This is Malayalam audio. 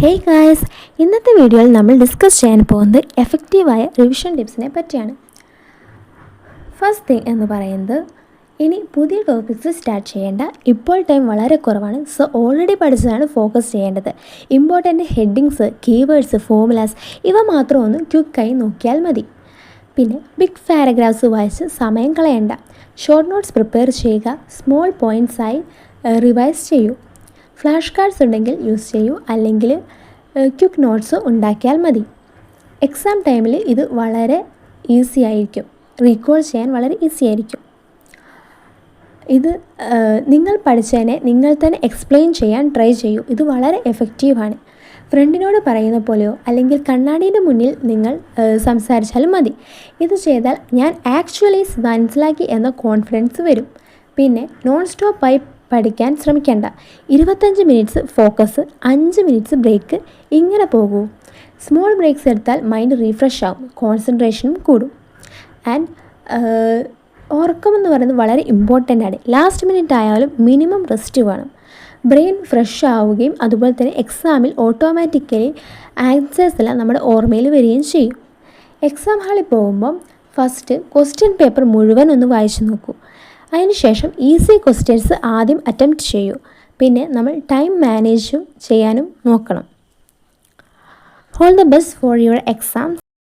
Hey guys, ഇന്നത്തെ വീഡിയോയിൽ നമ്മൾ ഡിസ്കസ് ചെയ്യാൻ പോകുന്നത് എഫക്റ്റീവായ റിവിഷൻ ടിപ്സിനെ പറ്റിയാണ്. ഫസ്റ്റ് തിങ് എന്ന് പറയുന്നത്, ഇനി പുതിയ ടോപ്പിക്സ് സ്റ്റാർട്ട് ചെയ്യേണ്ട. ഇപ്പോൾ ടൈം വളരെ കുറവാണ്. സോ ഓൾറെഡി പഠിച്ചതാണ് ഫോക്കസ് ചെയ്യേണ്ടത്. ഇമ്പോർട്ടൻ്റ് ഹെഡിങ്സ്, കീവേഡ്സ്, ഫോർമുലാസ് ഇവ മാത്രം ഒന്ന് ക്വിക്കായി നോക്കിയാൽ മതി. പിന്നെ ബിഗ് പാരഗ്രാഫ്സ് വായിച്ച് സമയം കളയണ്ട. ഷോർട്ട് നോട്ട്സ് പ്രിപ്പയർ ചെയ്യുക. സ്മോൾ പോയിൻറ്റ്സായി റിവൈസ് ചെയ്യൂ. ഫ്ലാഷ് കാർഡ്സ് ഉണ്ടെങ്കിൽ യൂസ് ചെയ്യൂ, അല്ലെങ്കിൽ ക്വിക്ക് നോട്ട്സ് ഉണ്ടാക്കിയാൽ മതി. എക്സാം ടൈമിൽ ഇത് വളരെ ഈസി ആയിരിക്കും, റീകോൾ ചെയ്യാൻ വളരെ ഈസി ആയിരിക്കും. ഇത് നിങ്ങൾ പഠിച്ചതിനെ നിങ്ങൾ തന്നെ എക്സ്പ്ലെയിൻ ചെയ്യാൻ ട്രൈ ചെയ്യൂ. ഇത് വളരെ എഫക്റ്റീവാണ്. ഫ്രണ്ടിനോട് പറയുന്ന പോലെയോ അല്ലെങ്കിൽ കണ്ണാടിയുടെ മുന്നിൽ നിങ്ങൾ സംസാരിച്ചാലും മതി. ഇത് ചെയ്താൽ ഞാൻ ആക്ച്വലി മനസ്സിലാക്കി എന്ന കോൺഫിഡൻസ് വരും. പിന്നെ നോൺ സ്റ്റോപ്പായി പഠിക്കാൻ ശ്രമിക്കേണ്ട. 25 മിനിറ്റ്സ് ഫോക്കസ്, 5 മിനിറ്റ്സ് ബ്രേക്ക്, ഇങ്ങനെ പോകൂ. സ്മോൾ ബ്രേക്സ് എടുത്താൽ മൈൻഡ് റീഫ്രഷ് ആവും, കോൺസെൻട്രേഷനും കൂടും. ആൻഡ് ഉറക്കമെന്ന് പറയുന്നത് വളരെ ഇമ്പോർട്ടൻ്റ് ആണ്. ലാസ്റ്റ് മിനിറ്റ് ആയാലും മിനിമം റെസ്റ്റ് വേണം. ബ്രെയിൻ ഫ്രഷ് ആവുകയും അതുപോലെ തന്നെ എക്സാമിൽ ഓട്ടോമാറ്റിക്കലി ആൻസേഴ്സ് എല്ലാം നമ്മുടെ ഓർമ്മയിൽ വരികയും ചെയ്യും. എക്സാം ഹാളിൽ പോകുമ്പം ഫസ്റ്റ് ക്വസ്റ്റ്യൻ പേപ്പർ മുഴുവൻ ഒന്ന് വായിച്ചു നോക്കൂ. അതിനുശേഷം ഈസി ക്വസ്റ്റ്യൻസ് ആദ്യം അറ്റംപ്റ്റ് ചെയ്യൂ. പിന്നെ നമ്മൾ ടൈം മാനേജും ചെയ്യാനും നോക്കണം. All the best for your exam.